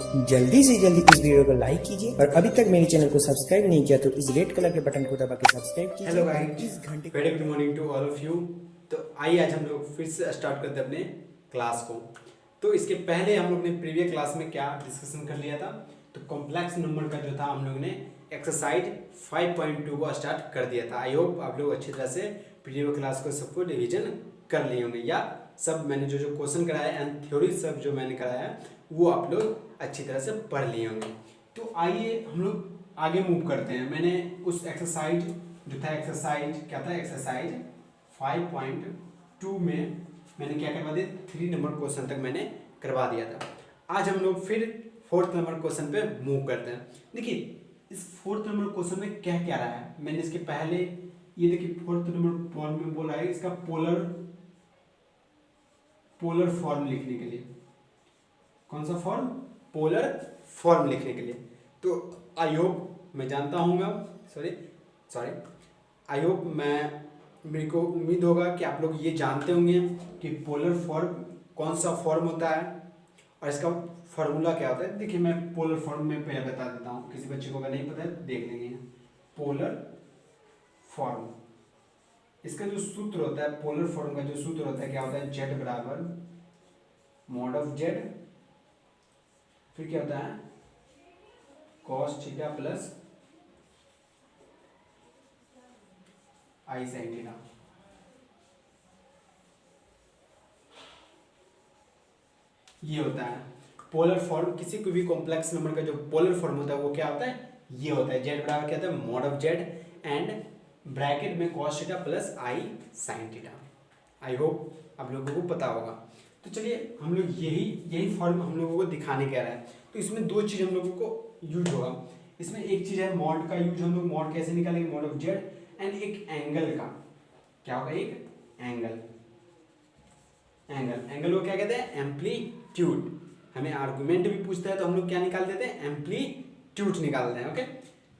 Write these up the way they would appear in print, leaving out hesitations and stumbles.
जल्दी से जल्दी इस वीडियो को लाइक कीजिए और अभी तक मेरे चैनल को सब्सक्राइब नहीं किया तो इस रेड कलर के बटन को दबा के सब्सक्राइब कीजिए। हेलो गाइस, इस घंटे very good morning to all of you. तो आइए आज हम लोग फिर से स्टार्ट करते हैं अपने क्लास को। तो इसके पहले हम लोग ने प्रीवियस क्लास में क्या डिस्कशन कर लिया था, तो कॉम्प्लेक्स नंबर का जो था हम लोग ने एक्सरसाइज 5.2 को स्टार्ट कर दिया था। आई होप आप लोग अच्छी तरह से प्रीवियस क्लास को सबको रिविजन कर लिए होंगे, या सब मैंने जो जो क्वेश्चन कराया एंड थ्योरी सब जो मैंने कराया वो आप लोग अच्छी तरह से पढ़ लिए होंगे। तो आइए हम लोग आगे मूव करते हैं। मैंने उस एक्सरसाइज जो था, एक्सरसाइज क्या था, एक्सरसाइज 5.2 में मैंने क्या करवा दिया, 3 नंबर क्वेश्चन तक मैंने करवा दिया था। आज हम लोग फिर 4th नंबर क्वेश्चन पे मूव करते हैं। देखिए इस 4th नंबर क्वेश्चन में क्या क्या रहा है, मैंने इसके पहले ये देखिए 4th नंबर फॉर्म में बोला है इसका पोलर फॉर्म लिखने के लिए। कौन सा फॉर्म? पोलर फॉर्म लिखने के लिए। तो आई होप मैं जानता हूँ, सॉरी आई होप मेरे को उम्मीद होगा कि आप लोग ये जानते होंगे कि पोलर फॉर्म कौन सा फॉर्म होता है और इसका फॉर्मूला क्या होता है। देखिए मैं पोलर फॉर्म में पहले बता देता हूँ, किसी बच्चे को अगर नहीं पता है देख लेंगे। पोलर फॉर्म, इसका जो सूत्र होता है, पोलर फॉर्म का जो सूत्र होता है क्या होता है, जेड बराबर मॉड ऑफ जेड, फिर क्या होता है cos theta plus i sine theta. ये होता है पोलर फॉर्म। किसी कोई भी कॉम्प्लेक्स नंबर का जो पोलर फॉर्म होता है वो क्या होता है, ये होता है। जेड बराबर क्या होता है, mod of Z and bracket में cos theta plus i sine theta. I hope आप लोगों को पता होगा। तो चलिए हम लोग यही फॉर्म हम लोगों को दिखाने कह रहा है। तो इसमें 2 चीज़ हम लोगों को यूज होगा। इसमें एक चीज़ है मॉड का यूज, हम लोग मॉड कैसे निकालेंगे, मॉड ऑफ जेड, एंड एक एंगल का क्या होगा, एक एंगल को क्या कहते हैं, एम्पलीट्यूड। हमें आर्गुमेंट भी पूछता है तो हम लोग क्या निकाल देते हैं, एम्पलीट्यूड निकालते हैं। ओके,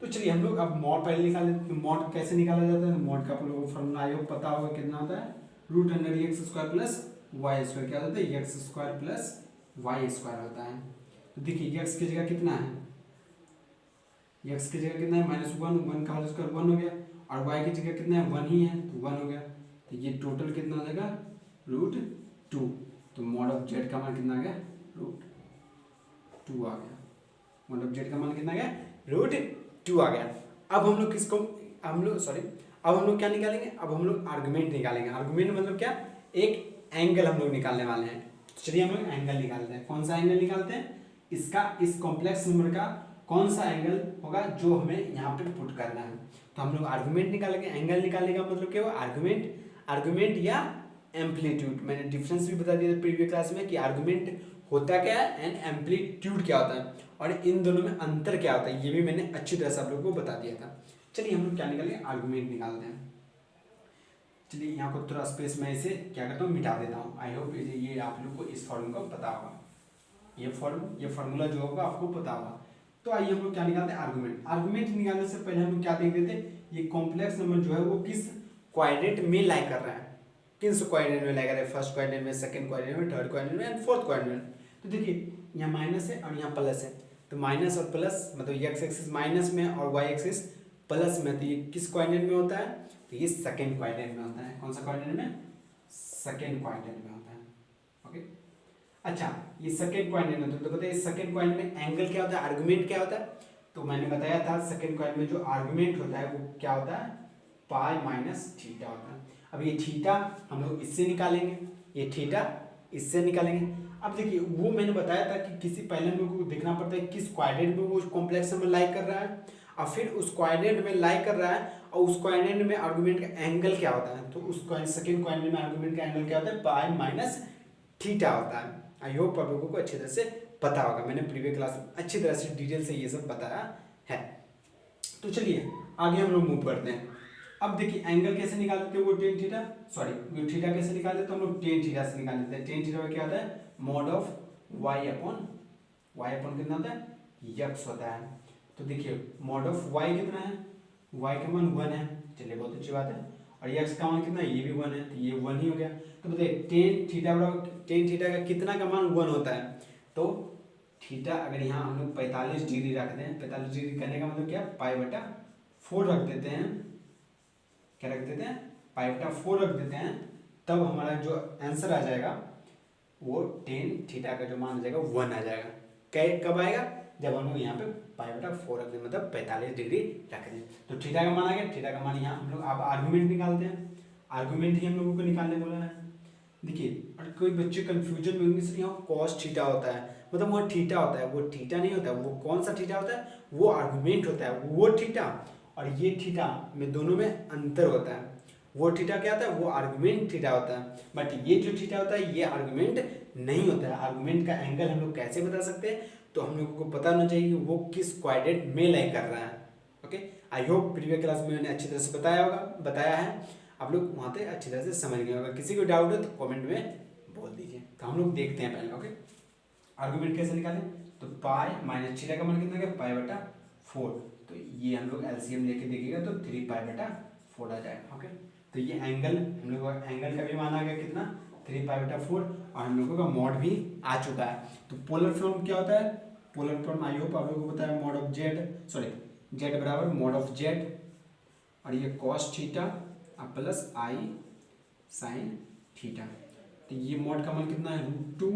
तो चलिए हम लोग अब मॉड पहले निकाल देते हैं। मॉड कैसे निकाला जाता है, मॉड का आप लोगों को फॉर्मूला आयोग पता होगा कितना होता है, root under X square plus Y square. क्या होता है, X square plus Y square होता है। तो देखिए एक्स की जगह कितना है, एक्स की जगह कितना है -1 का होल स्क्वायर 1 हो गया, और वाई की जगह कितना है 1 ही है तो 1 हो गया। तो ये टोटल कितना हो जाएगा, √2। तो मॉड ऑफ जेड का मान कितना आ गया, √2 आ गया। मॉड ऑफ जेड का मान कितना आ गया, √2 आ गया। अब हम लोग अब हम लोग क्या निकालेंगे, अब हम लोग आर्गुमेंट निकालेंगे। आर्गुमेंट मतलब क्या, एक एंगल हम लोग निकालने वाले हैं। तो चलिए हम लोग एंगल निकालते हैं। कौन सा एंगल निकालते हैं, इसका इस कॉम्प्लेक्स नंबर का कौन सा एंगल होगा जो हमें यहाँ पे पुट करना है। तो हम लोग आर्गुमेंट निकालेंगे। एंगल निकालने का मतलब क्या हुआ, आर्गुमेंट या एम्पलीट्यूड। मैंने डिफरेंस भी बता दिया था प्रीवियस क्लास में कि आर्गुमेंट होता क्या है एंड एम्पलीट्यूड क्या होता है, और इन दोनों में अंतर क्या होता है ये भी मैंने अच्छी तरह से आप लोगों को बता दिया था। चलिए हम लोग क्या निकालेंगे, आर्गुमेंट निकालते हैं। चलिए यहाँ को थोड़ा स्पेस में इसे क्या करता हूँ, मिटा देता हूँ। आई होप ये आप लोग को इस फॉर्म को पता होगा, ये फॉर्मूला जो होगा आपको पता होगा। तो आइए हम लोग क्या निकालते हैं, आर्गुमेंट निकालने से पहले हम लोग क्या देख रहे थे, ये कॉम्प्लेक्स नंबर जो है वो किस क्वाड्रेंट में लाई कर रहा है, किस क्वाड्रेंट में लाई कर रहा है, फर्स्ट क्वाड्रेंट में, सेकंड क्वाड्रेंट में, थर्ड क्वाड्रेंट में एंड फोर्थ क्वाड्रेंट में। तो देखिए यहाँ माइनस है और यहाँ प्लस है, तो माइनस और प्लस मतलब एक्स एक्सिस माइनस में और वाई एक्सिस प्लस में, तो ये किस क्वाड्रेंट में होता है, तो ये सेकंड क्वाड्रेंट में होता है। कौन सा क्वाड्रेंट में, सेकंड क्वाड्रेंट में होता है। ओके, अच्छा ये सेकंड क्वाड्रेंट में, तो बताइए सेकंड क्वाड्रेंट में एंगल क्या होता है, आर्गुमेंट क्या होता है। तो मैंने बताया था सेकंड क्वाड्रेंट में जो आर्गुमेंट होता है वो क्या होता है, पाई माइनस थीटा होता है। अब ये थीटा हम लोग इससे निकालेंगे, ये थीटा इससे निकालेंगे। अब देखिए वो मैंने बताया था कि किसी पहले हम लोग को देखना पड़ता है किस क्वाड्रेंट में वो कॉम्प्लेक्स नंबर लाई कर रहा है, और फिर उस क्वाड्रेंट में लाई कर रहा है और उस क्वाड्रेंट में आर्गुमेंट का एंगल क्या होता है। तो उस सेकंड क्वाड्रेंट में आर्गुमेंट का एंगल क्या होता है, पाई माइनस थीटा होता है। आई होप आप लोगों को अच्छी तरह से पता होगा, मैंने प्रीवियस क्लास में अच्छी तरह से डिटेल से ये सब बताया है। तो चलिए आगे हम लोग मूव करते हैं। अब देखिए एंगल कैसे निकालते हैं, वो टेन थीटा, सॉरी थीटा कैसे निकालते हैं, तो हम लोग टेन थीटा से निकाल लेते हैं। टेन थीटा में क्या होता है, मॉड ऑफ वाई अपॉन कितना होता है, यक्स होता है। तो देखिए मॉड ऑफ वाई कितना है, वाई का मान 1 है, चलिए बहुत अच्छी बात है, और यक्स का मान कितना है, ये भी 1 है, तो ये 1 ही हो गया। तो बताइए टेन थीटा का कितना का मान 1 होता है, तो थीटा अगर यहाँ हम लोग 45 डिग्री रखते हैं, 45 डिग्री करने का मतलब क्या, π/4 रख देते हैं, क्या रख देते हैं, π/4 रख देते हैं, तब हमारा जो आंसर आ जाएगा वो tan थीटा का जो मान आ जाएगा 1 आ जाएगा। कब आएगा, जब हम लोग यहाँ पे π/4 रख दें, मतलब 45 डिग्री रख दें, तो थीटा का मान आ गया। थीटा का मान यहाँ हम लोग अब आर्गूमेंट निकालते हैं, आर्गूमेंट ही हम लोगों को निकालने बोला है। देखिए और कोई बच्चे कंफ्यूजन में होंगे, सर यहाँ कॉस थीटा होता है, मतलब वो थीटा होता है, वो थीटा नहीं होता है। वो कौन सा थीटा होता है, वो आर्गूमेंट होता है, वो थीटा और ये थीटा में दोनों में अंतर होता है। वो थीटा क्या होता है, वो आर्गूमेंट थीटा होता है, बट ये जो थीटा होता है ये आर्गूमेंट नहीं होता है। आर्गूमेंट का एंगल हम लोग कैसे बता सकते हैं, तो हम लोगों को पता होना चाहिए कि वो किस क्वाड्रेंट में लाई कर रहा है। Okay, I hope previous class में मैंने अच्छी तरह से बताया है, आप लोग वहाँ पे अच्छी तरह से समझ गए होगा। किसी को डाउट हो तो कमेंट में बोल दीजिए। तो हम लोग देखते हैं पहले। ओके, आर्गूमेंट कैसे निकालें, तो पाई माइनस थीटा का मान कितना है, π/4, तो ये हम लोग एलसीएम लेके देखिएगा तो 3π/4 आ जाएगा। ओके, तो ये एंगल हम लोग एंगल का भी मान आ गया कितना, 3π/4, और हम लोगों का मॉड भी आ चुका है। तो पोलर फॉर्म क्या होता है, पोलर फॉर्म आई होप आप लोगों को पता है, mod of Z, sorry Z बराबर मॉड ऑफ जेड, और ये cos theta plus i sine theta. तो ये मॉड का मान कितना है, √2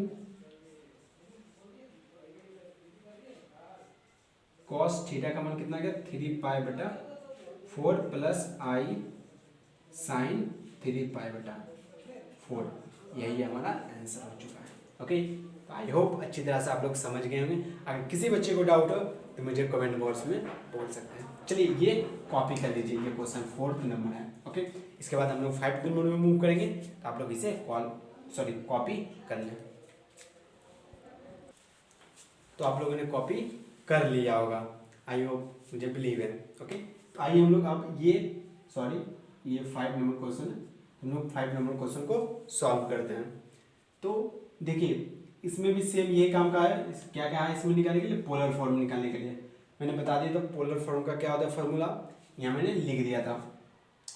कॉस थीटा का मान कितना गया, 3π/4 प्लस आई साइन 3π/4, यही हमारा आंसर हो चुका है। ओके, तो आई होप अच्छी तरह से आप लोग समझ गए होंगे। अगर किसी बच्चे को डाउट हो तो मुझे कमेंट बॉक्स में बोल सकते हैं। चलिए ये कॉपी कर लीजिए, ये क्वेश्चन 4th नंबर है। ओके, इसके बाद हम लोग 5th नंबर में मूव करेंगे, तो आप लोग इसे कॉपी कर लें। तो आप लोगों ने कॉपी कर लिया होगा, आई होप, मुझे बिलीव है। ओके, तो आइए हम लोग अब ये 5 नंबर क्वेश्चन है, हम लोग 5 नंबर क्वेश्चन को सॉल्व करते हैं। तो देखिए इसमें भी सेम ये काम का है, क्या क्या है इसमें निकालने के लिए, पोलर फॉर्म निकालने के लिए मैंने बता दिया था। पोलर फॉर्म का क्या होता है फार्मूला, यहाँ मैंने लिख दिया था।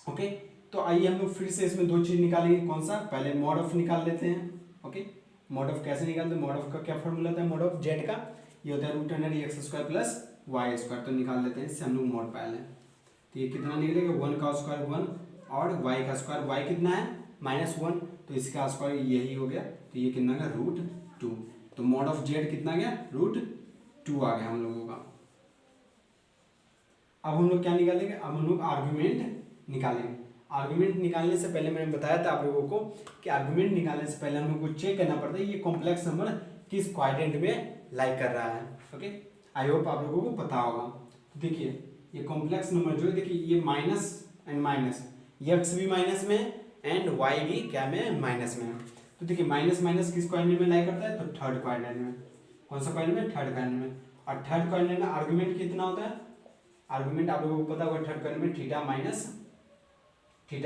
ओके, तो आइए हम लोग फिर से इसमें 2 चीज़ निकालेंगे। कौन सा, पहले मॉड ऑफ निकाल लेते हैं। ओके, मॉड ऑफ कैसे निकालते हैं, मॉड ऑफ का क्या फार्मूला होता है, मॉड ऑफ जेड का ये होता है √100x² प्लस y², तो निकाल लेते हैं, इससे हम लोग मॉड पहले। तो ये कितना निकलेगा, 1 का स्क्वायर 1 और y का स्क्वायर, y कितना है -1, तो इसका स्क्वायर यही हो गया, तो ये कितना गया, √2, तो मॉड ऑफ जेड कितना गया, √2 आ गया हम लोगों का। अब हम लोग क्या निकालेंगे, अब हम लोग आर्गुमेंट निकालेंगे। आर्गुमेंट निकालने से पहले मैंने बताया था आप लोगों को कि आर्गुमेंट निकालने से पहले हम लोग को चेक करना पड़ता है ये कॉम्प्लेक्स नंबर किस क्वाड्रेंट में लाई कर रहा है। ओके, आई होप आप लोगों को पता होगा। देखिए ये कॉम्प्लेक्स नंबर जो है, देखिए ये माइनस एंड माइनस, एक्स भी माइनस में एंड वाई भी क्या में, माइनस में। तो देखिए माइनस माइनस किस क्वाड्रेंट में लाई करता है, तो थर्ड क्वाड्रेंट में। कौन सा क्वाड्रेंट में, थर्ड क्वाड्रेंट में। और थर्ड क्वाड्रेंट में आर्गुमेंट कितना होता है, आर्गुमेंट आप लोगों को पता होगा, थर्ड क्वाड्रेंट में थीटा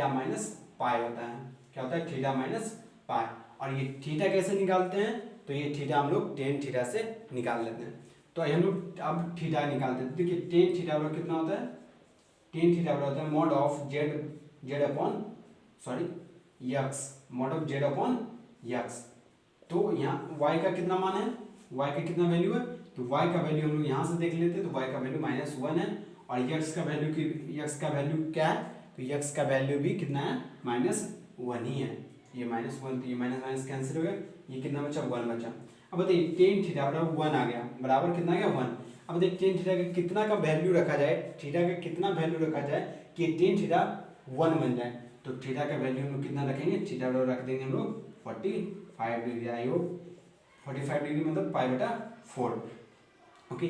माइनस पाई होता है। क्या होता है, थीटा माइनस पाई। और ये थीटा कैसे निकालते हैं, तो ये थीटा हम लोग टेन थीटा से निकाल लेते हैं। तो हम लोग अब थीटा निकालते हैं। देखिए टेन थीटा बराबर कितना होता है, टेन थीटा बराबर होता है mod of Z upon x, mod of Z upon x. तो यहाँ y का कितना मान है, y का कितना वैल्यू है, तो y का वैल्यू हम लोग यहाँ से देख लेते हैं, तो y का वैल्यू -1 है। और x का वैल्यू क्या है, तो x का वैल्यू भी कितना है, -1 ही है। ये -1, तो ये माइनस माइनस कैंसिल हो गया, ये कितना बचा, 1 बचा। अब बताइए टेन थीटा बराबर 1 आ गया, बराबर कितना आ गया, 1। अब बताइए टेन थीटा का कितना का वैल्यू रखा जाए, थीटा का कितना वैल्यू रखा जाए कि टेन थीटा 1 बन जाए, तो थीटा का वैल्यू हम लोग कितना रखेंगे, थीटा बराबर रख देंगे हम लोग 45 डिग्री। आई हो 45 डिग्री मतलब π/4। ओके,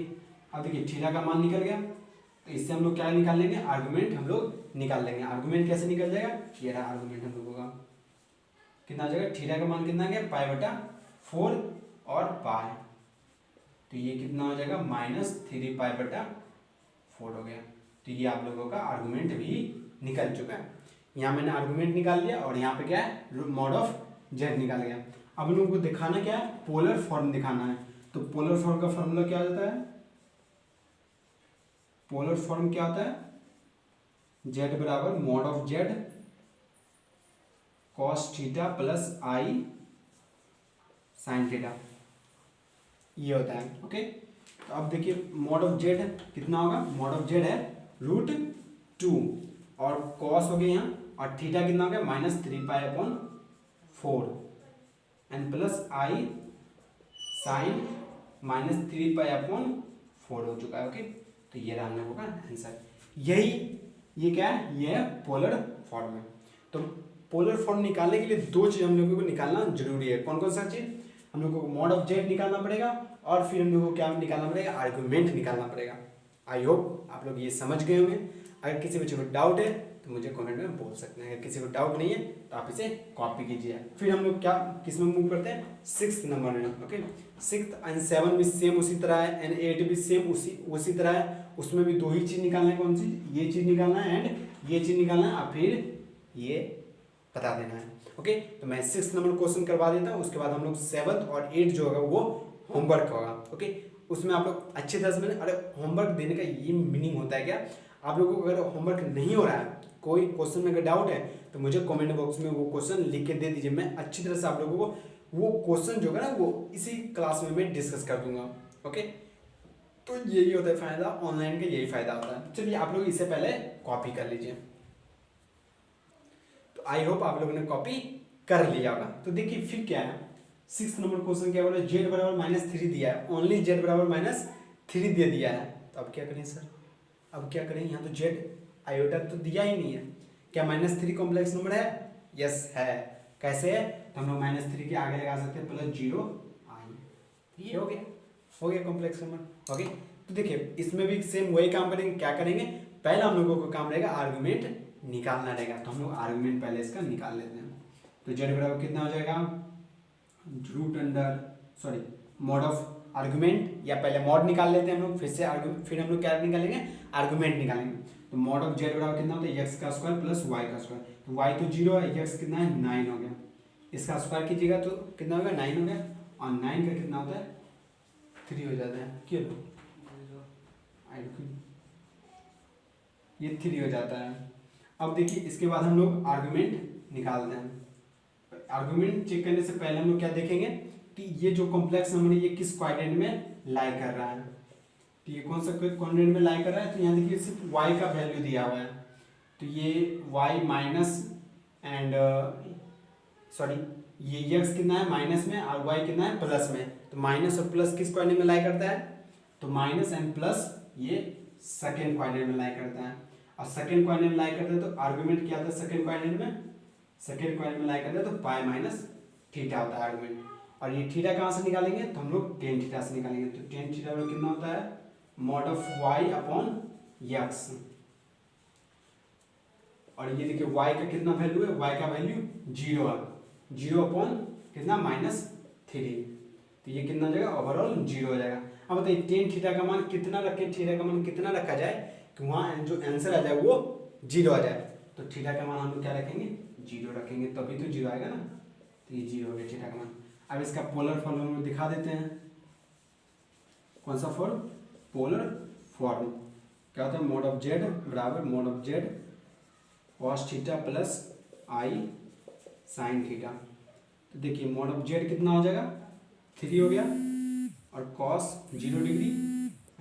अब देखिए थीटा का मान निकल गया, तो इससे हम लोग क्या निकाल लेंगे, आर्गुमेंट हम लोग निकाल लेंगे। आर्गुमेंट कैसे निकल जाएगा, ये रहा आर्गुमेंट हम लोगों का, कितना आ जाएगा, थीटा का मान कितना आ गया, π/4 और पाई, तो ये कितना हो जाएगा, -3π/4 हो गया। तो ये आप लोगों का आर्गुमेंट भी निकल चुका है। यहाँ मैंने आर्गुमेंट निकाल लिया और यहाँ पे क्या है, मॉड ऑफ जेड निकाल गया। अब हम लोगों को दिखाना क्या है, पोलर फॉर्म दिखाना है। तो पोलर फॉर्म का फॉर्मूला क्या होता है, पोलर फॉर्म क्या होता है, जेड बराबर mod of Z cos theta plus i sine theta. ये होता है। ओके, तो अब देखिए मॉड ऑफ जेड कितना होगा, मॉड ऑफ जेड है √2 और कॉस हो गया यहाँ, और थीटा कितना हो गया -3π/4 एंड प्लस आई साइन -3π/4 हो चुका है। ओके, तो ये रहा हम लोगों का आंसर। यही ये क्या है, ये है पोलर फॉर्म है। तो पोलर फॉर्म निकालने के लिए दो चीज़ हम लोगों को निकालना जरूरी है। कौन कौन सा चीज़, हम लोगों को मॉड ऑफ जेड निकालना पड़ेगा और फिर हम लोगों को क्या निकालना पड़ेगा, आर्गुमेंट निकालना पड़ेगा। आई होप आप लोग ये समझ गए होंगे। अगर किसी बच्चे को डाउट है तो मुझे कमेंट में बोल सकते हैं। अगर किसी को डाउट नहीं है तो आप इसे कॉपी कीजिए। फिर हम लोग क्या किस में मूव करते हैं, 6th नंबर में। ओके, 6th एंड 7 भी सेम उसी तरह है एंड 8 भी सेम उसी तरह है। उसमें भी दो ही चीज़ निकालना है, कौन सी, ये चीज़ निकालना है एंड ये चीज़ निकालना है और फिर ये बता देना है। ओके, तो मैं 6th नंबर क्वेश्चन करवा देता हूँ, उसके बाद हम लोग 7th और 8th जो होगा वो होमवर्क होगा। ओके, उसमें आप लोग अच्छी तरह से, अरे होमवर्क देने का ये मीनिंग होता है क्या, आप लोगों को अगर होमवर्क नहीं हो रहा है, कोई क्वेश्चन में अगर डाउट है तो मुझे कमेंट बॉक्स में वो क्वेश्चन लिख के दे दीजिए। मैं अच्छी तरह से आप लोगों को वो क्वेश्चन जो है ना वो इसी क्लास में मैं डिस्कस कर दूंगा। ओके, तो यही होता है फायदा ऑनलाइन का, यही फायदा होता है। चलिए आप लोग इसे पहले कॉपी कर लीजिए। तो आई होप आप लोगों ने कॉपी कर लिया होगा। तो देखिए फिर क्या है, 6th नंबर क्वेश्चन क्या बोला, जेड बराबर -3 दिया है, ओनली जेड बराबर -3 दे दिया है। तो अब क्या करें सर, अब क्या करें, यहाँ तो जेड आयोटा तो दिया ही नहीं है। क्या -3 कॉम्प्लेक्स नंबर है, यस है। कैसे है, तो हम लोग -3 के आगे लगा सकते हैं +0 आई, ये हो गया कॉम्प्लेक्स नंबर। ओके, तो देखिए इसमें भी सेम वही काम करेंगे। क्या करेंगे, पहले हम लोगों को काम रहेगा आर्गुमेंट निकालना रहेगा। तो हम लोग आर्गुमेंट पहले इसका निकाल लेते हैं। तो जेड बराबर कितना हो जाएगा, मॉड ऑफ आर्गुमेंट, या पहले मॉड निकाल लेते हैं हम लोग, फिर हम लोग क्या निकालेंगे, आर्गुमेंट निकालेंगे। तो मॉड ऑफ जेड बराबर कितना होता है, x का स्क्वायर प्लस y का स्क्वायर। तो y तो 0 है, x कितना है 9 हो गया, इसका स्क्वायर कीजिएगा तो कितना होगा 9 हो गया, और 9 का कितना होता है 3 हो जाता है। क्यों, ये 3 हो जाता है। अब देखिए इसके बाद हम लोग आर्गुमेंट निकालते हैं। आर्गुमेंट चेक करने से पहले हम लोग क्या देखेंगे कि ये जो कॉम्प्लेक्स नंबर है ये किस क्वाड्रेंट में लाई कर रहा है। तो ये कौन सा क्वाड्रेंट में लाई कर रहा है, तो यहाँ देखिए सिर्फ y का वैल्यू दिया हुआ है। तो ये y माइनस एंड ये x कितना है माइनस में और y कितना है प्लस में। तो माइनस और प्लस किस क्वाड्रेंट में लाई करता है, तो माइनस एंड प्लस ये सेकेंड क्वाड्रेंट में लाई करता है। और सेकेंड क्वाड्रेंट में लाई करता है तो आर्गुमेंट क्या आता है सेकेंड क्वाड्रेंट में, सेकेंड क्वाड्रेंट में लाई करता है तो पाई माइनस थीटा होता है आर्गुमेंट। और ये थीटा कहाँ से निकालेंगे, तो हम लोग टेन थीटा से निकालेंगे। तो टेन थीटा कितना होता है, mod of y upon x। और ये देखिए y का कितना वैल्यू है, y का वैल्यू 0 है, 0 अपॉन कितना -3। तो ये कितना हो जाएगा, ओवरऑल 0 हो जाएगा। अब बताइए टेन थीटा का मान कितना रखें, थीटा का मान कितना रखा जाए कि वहाँ जो आंसर आ जाए वो 0 आ जाए। तो थीटा का मान हम लोग क्या रखेंगे, 0 रखेंगे, तभी तो 0 आएगा ना। तो ये 0 हो गया थीटा का मान। अब इसका पोलर फॉर्म हम लोग दिखा देते हैं। कौन सा फॉर्म, पोलर फॉर्म क्या होता है, मॉड ऑफ जेड बराबर mod of Z cos theta plus i sine theta. तो देखिए मॉड ऑफ जेड कितना हो जाएगा 3 हो गया, और cos 0 degree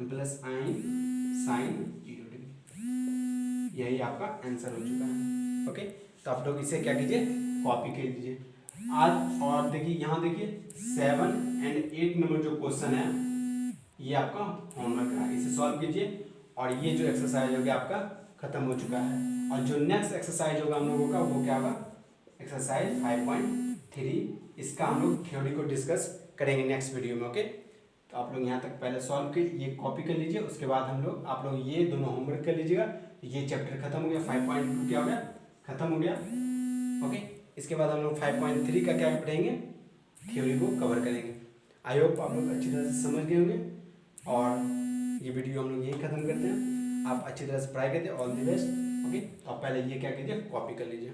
plus i sign 0 degree, यही आपका आंसर हो चुका है। ओके, तो आप लोग इसे क्या कीजिए, कॉपी कर लीजिए आज। और देखिए यहाँ देखिए 7 एंड 8 नंबर जो क्वेश्चन है ये आपका होमवर्क है, इसे सॉल्व कीजिए। और ये जो एक्सरसाइज हो गया आपका खत्म हो चुका है। और जो नेक्स्ट एक्सरसाइज होगा हम लोगों का वो क्या होगा, एक्सरसाइज 5.3। इसका हम लोग थ्योरी को डिस्कस करेंगे नेक्स्ट वीडियो में। ओके, तो आप लोग यहाँ तक पहले सॉल्व कर ये कॉपी कर लीजिए, उसके बाद आप लोग ये दोनों होमवर्क कर लीजिएगा। ये चैप्टर खत्म हो गया, 5.2 क्या हो गया, खत्म हो गया। ओके, इसके बाद हम लोग 5.3 का क्या पढ़ेंगे, थ्योरी को कवर करेंगे। आई होप आप लोग अच्छी तरह से समझ गए होंगे। और ये वीडियो हम लोग यही खत्म करते हैं। आप अच्छी तरह से पढ़ाई करते, ऑल द बेस्ट। ओके, तो आप पहले ये क्या कीजिए, कॉपी कर लीजिए।